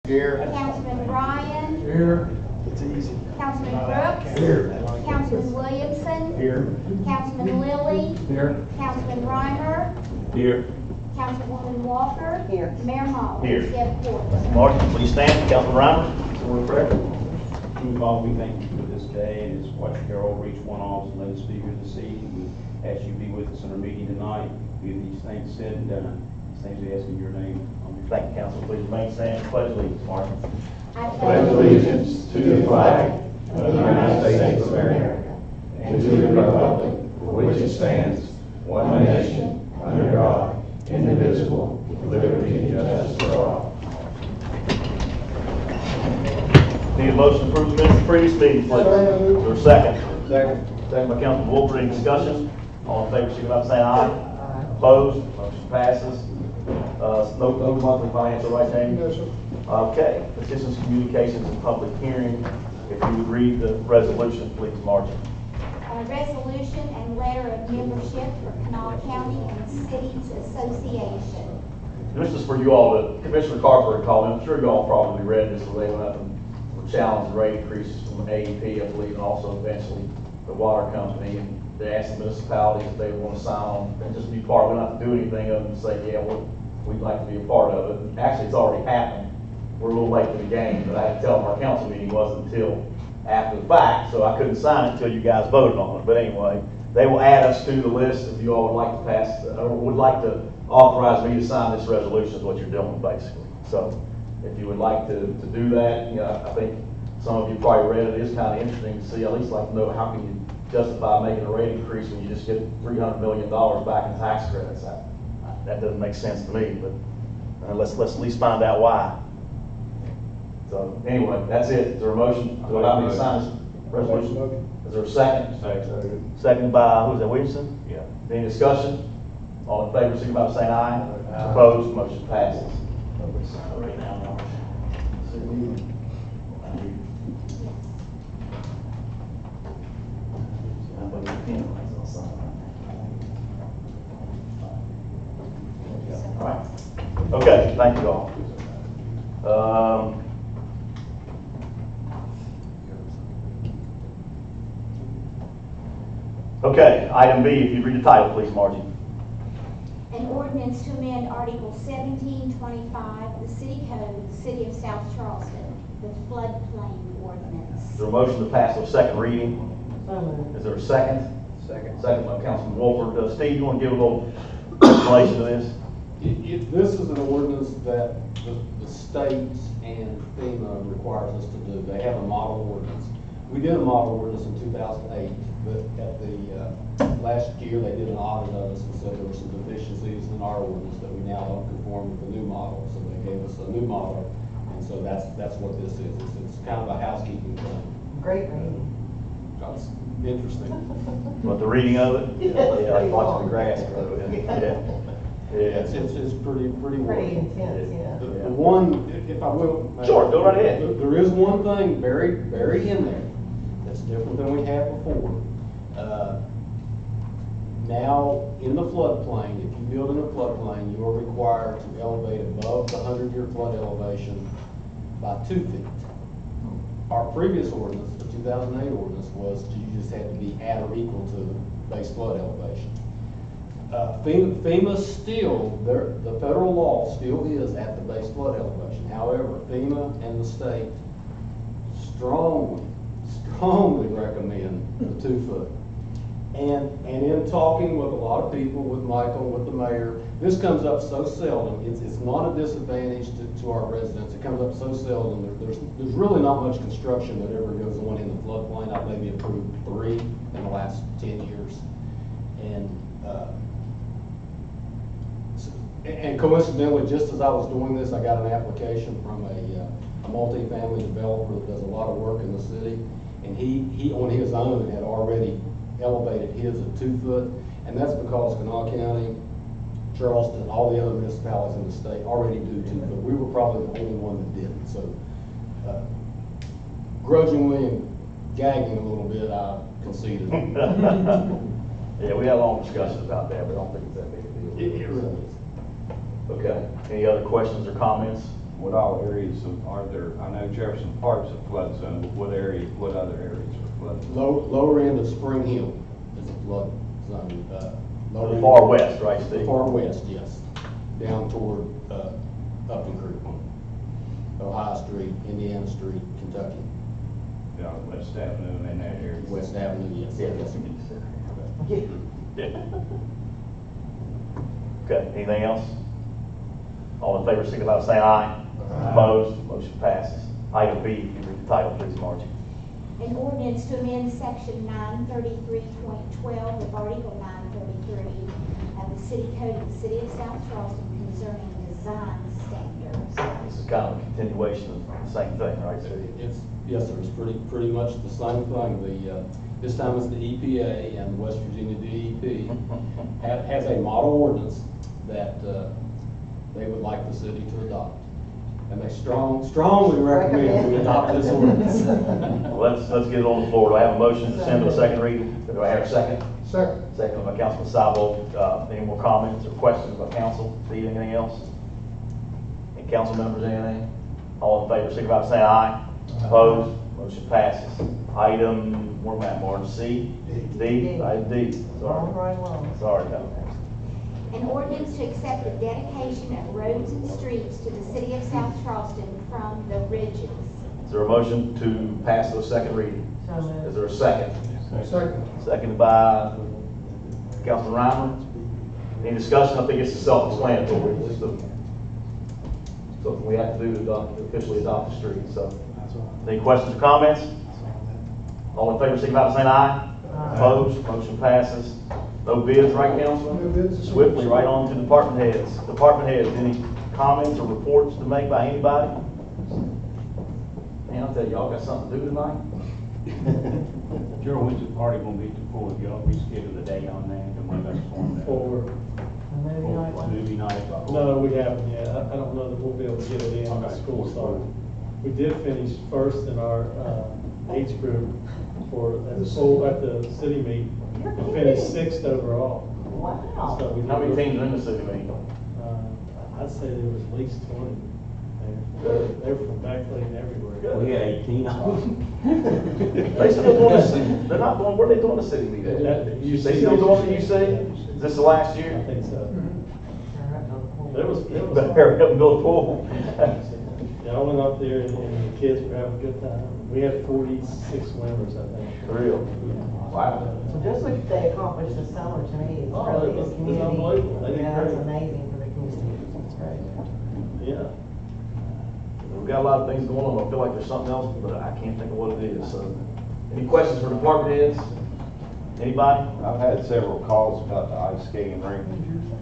Here. Councilman Ryan. Here. It's easy. Councilman Brooks. Here. Councilman Williamson. Here. Councilman Lilly. Here. Councilman Reimer. Here. Councilwoman Walker. Here. Mayor Hall. Here. Skip Portland. Martin, please stand. Councilman Reimer. So we're correct. King Father, we thank you for this day and it's what Carol reached one office and let us be here this evening. We ask you to be with us in our meeting tonight. Get these things said and done. These things we ask in your name. Amen. Thank you, Council. Please remain standing. Pledge allegiance, Martin. I pledge allegiance to the flag of the United States of America and to the republic for which it stands, one nation, under God, indivisible, with liberty and justice for all. Need a motion to approve the minutes of the previous meeting, please. Is there a second? Second by Councilman Wolford. Any discussion? All in favor, signify by saying aye. Opposed? Motion passes. No monthly financial right, Jamie? No, sir. Okay. Petitions, communications, and public hearing. If you would read the resolution, please, Martin. A resolution and letter of membership for Kanawha County and Cities Association. This is for you all. Commissioner Carper had called me. I'm sure you all probably read this. So they went up and were challenging rate increases from AEP, I believe, and also eventually the water company. And they asked the municipalities if they would want to sign on and just be part. We don't have to do anything other than say, yeah, we'd like to be a part of it. And actually, it's already happened. We're a little late to the game, but I had to tell them our council meeting wasn't until after the fact, so I couldn't sign it until you guys voted on it. But anyway, they will add us to the list if you all would like to pass, or would like to authorize me to sign this resolution is what you're doing, basically. So if you would like to do that, you know, I think some of you probably read it. It is kind of interesting to see, at least like to know how can you justify making a rate increase when you just get $300 million back in tax credits. That doesn't make sense to me, but let's at least find out why. So anyway, that's it. Is there a motion to allow me to sign this resolution? Is there a second? Second. Second by, who's that, Williamson? Yeah. Any discussion? All in favor, signify by saying aye. Opposed, motion passes. Right now, all right. Okay, thank you all. Okay, item B, if you read the title, please, Margie. An ordinance to amend Article 1725 of the City Code, the City of South Charleston, the floodplain ordinance. Is there a motion to pass on second reading? Is there a second? Second. Second by Councilman Wolford. Steve, you want to give a little explanation to this? This is an ordinance that the state and FEMA requires us to do. They have a model ordinance. We did a model ordinance in 2008, but at the last year they did an audit of us and said there were some deficiencies in our ordinance that we now don't conform with the new model. So they gave us a new model, and so that's what this is. It's kind of a housekeeping thing. Great reading. That's interesting. What, the reading of it? Yeah, like watching the grass grow. It's pretty Pretty intense, yeah. The one, if I will. Sure, go right ahead. There is one thing buried in there that's different than we had before. Now, in the floodplain, if you build in a floodplain, you are required to elevate above the 100-year flood elevation by 2 feet. Our previous ordinance, the 2008 ordinance, was you just had to be at or equal to the base flood elevation. FEMA still, the federal law still is at the base flood elevation. However, FEMA and the state strongly recommend the 2 foot. And in talking with a lot of people, with Michael, with the mayor, this comes up so seldom. It's not a disadvantage to our residents. It comes up so seldom. There's really not much construction that ever goes on in the floodplain. I've maybe approved 3 in the last 10 years. And coincidentally, just as I was doing this, I got an application from a multi-family developer that does a lot of work in the city. And he on his own had already elevated his at 2 foot. And that's because Kanawha County, Charleston, all the other municipalities in the state already do 2 foot. We were probably the only one that didn't. So grudgingly and gagging a little bit, I conceded. Yeah, we had a long discussion about that, but I don't think it's that big a deal. It really is. Okay, any other questions or comments? What all areas are there? I know Jefferson Park's a flood zone, but what other areas are flood zones? Lower end of Spring Hill is a flood zone. Lower The end- far west, right, The Steve? far west, yes. Down toward, Upton Creek, Ohio Street, Indiana Street, Kentucky. Yeah, West Avenue in that area. West Avenue, yes. Yeah. Yeah. Okay, anything else? All in favor, signify by saying aye. Opposed, motion passes. Item B, if you read the title, please, Margie. An ordinance to amend section 933.12 of Article 933 of the City Code of the City of South Charleston concerning design standards. This is kind of a continuation of the same thing, right, Steve? Yes, sir, it's pretty much the same thing. This time it's the EPA and the West Virginia DEP has a model ordinance that, they would like the city to adopt. And they strongly recommend we adopt this ordinance. Well, let's get it on the floor. Do I have a motion to send to a second reading? Do I have a second? Second. Second by Councilman Cybold. Any more comments or questions by council? Steve, anything else? Any council members, anything? All in favor, signify by saying aye. Opposed? Motion passes. Item, where am I, Marge? C? D? Item D. All Sorry. right, well. Sorry about that. An ordinance to accept the dedication of roads and streets to the City of South Charleston from the Ridges. Is there a motion to pass the second reading? So moved. Is there a second? Second. Seconded by Councilman Reimer. Any discussion? I think it's self-explanatory. It's just something we have to do to officially adopt the street, so. Any questions or comments? All in favor, signify by saying aye. Opposed? Motion passes. No bids, right, Councilman? No bids. Swiftly, right on to department heads. Department heads, any comments or reports to make by anybody? Man, I'll tell you, y'all got something to do tonight? Gerald, when's the party gonna be before y'all reschedule the day on that, and when that's on that? Or, Maybe not one. Movie night? no, we haven't yet. I don't know that we'll be able to get it in when Okay. school starts. We did finish first in our, age group at the city meet. We finished sixth overall. Wow. So we did How many really- teams are in the city meeting? I'd say there was at least 20. They're from Beckley and everywhere. We had 18 of them. They still doing this, they're not doing, where are they doing the city meeting? You They see- still doing the UC? Is this the last I year? think so. Mm-hmm. There was. Better hurry up and build a pool. Yeah, I went up there and the kids were having a good time. We had 46 members, I think. For real? Wow. So just what they accomplished this summer, to me, is Oh, really it was- the it was community. unbelievable. They did Yeah, it's great. amazing for the community. It's great. Yeah. We've got a lot of things going on, I feel like there's something else, but I can't think of what it is, so. Any questions for department heads? Anybody? I've had several calls about the ice skating rink,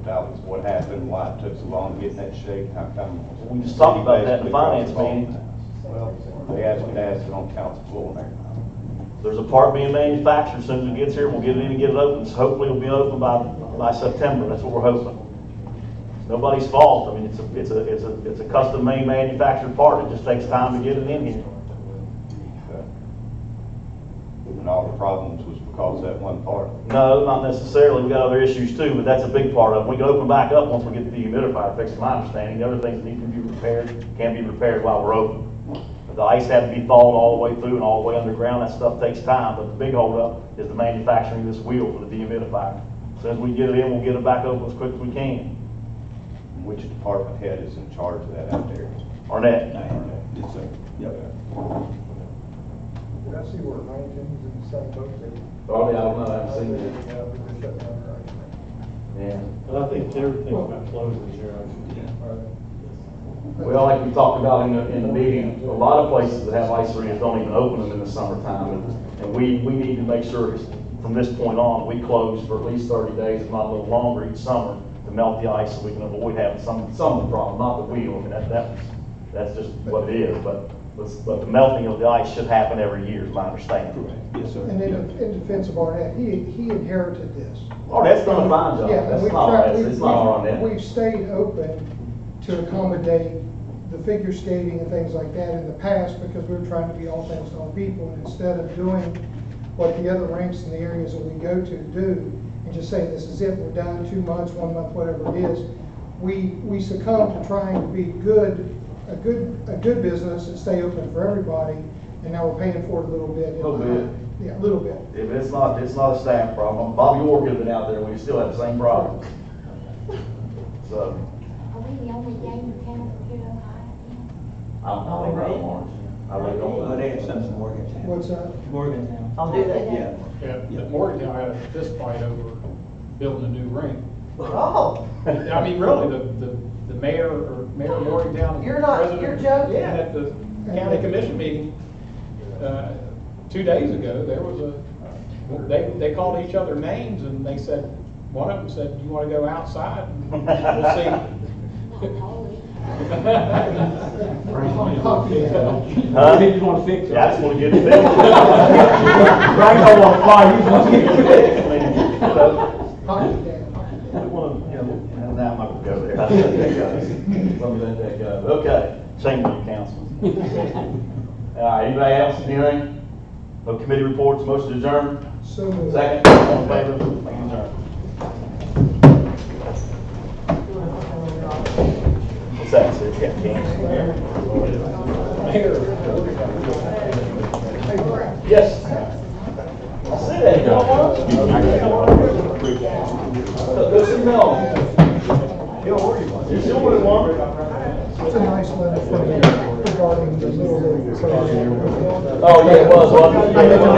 about what happened, why it took so long to get that shape, how come. We just talked about that in the finance meeting. Well, they asked me to ask it on council floor. There's a part being manufactured, as soon as it gets here, we'll get it in and get it open, so hopefully it'll be open by September, that's what we're hoping. It's nobody's fault, I mean, it's a custom-made manufactured part, it just takes time to get it in here. And all the problems was because of that one part. No, not necessarily, we got other issues too, but that's a big part of it. We can open back up once we get the dehumidifier fixed, from my understanding. The other things that need to be repaired can be repaired while we're open. The ice had to be thawed all the way through and all the way underground, that stuff takes time, but the big holdup is the manufacturing of this wheel for the dehumidifier. As soon as we get it in, we'll get it back open as quick as we can. Which department head is in charge of that out there? Arnett? Yes, sir. Yep. Did I see where Huntington's in the same boat there? Oh, yeah, I don't know, I haven't seen it. Yeah. But I think everything's been closed this year. Well, like we talked about in the meeting, a lot of places that have ice arenas don't even open them in the summertime. And we need to make sure from this point on, we close for at least 30 days, if not a little longer each summer, to melt the ice so we can avoid having some of the problem, not the wheel. I mean, that's just what it is. But the melting of the ice should happen every year, is my understanding. Yes, sir. And in defense of Arnett, he inherited this. Arnett's done a fine job. Yeah, and That's we've not, tried- it's not our Arnett. We've stayed open to accommodate the figure skating and things like that in the past because we were trying to be all things to all people. And instead of doing what the other rinks in the areas that we go to do and just say, this is it, we're done, 2 months, 1 month, whatever it is, we succumb to trying to be good a good business and stay open for everybody, and now we're paying for it a little bit. Little bit. Yeah, a little bit. If it's not a staff problem, Bobby Orr could have been out there, and we still have the same problem. So, Are we the only game in town from here to Ohio? I don't know about March. I really don't Well, know. they have something in Morgantown. What's that? Morgantown. I'll do that. Yeah. Yeah, Morgantown had a fist fight over building a new rink. Oh, I mean, really, the mayor or Mayor of Morgantown. You're not- president- you're joking. Yeah, at the county commission meeting, 2 days ago, there was they called each other names and they said, one of them said, you wanna go outside? And we'll see. Not totally. Huh? You just want to fix it. Yeah, I just want to get it fixed. Right, don't want to fly, you just want to get it fixed. I mean, you know, Hockey game. we want to, you know, now I'm not going to go there. Let me let that go. Okay, shame on you, Councilman. All right, anybody else, anything? No committee reports, motion to adjourn? So moved. Second, all in favor? Meeting adjourned. What's that, sir? You got cans? Yes. I said that, you know what? Go see Mel. You still want one? It's a nice letter from you regarding the little league. Oh, yeah, it was, wasn't it? I know the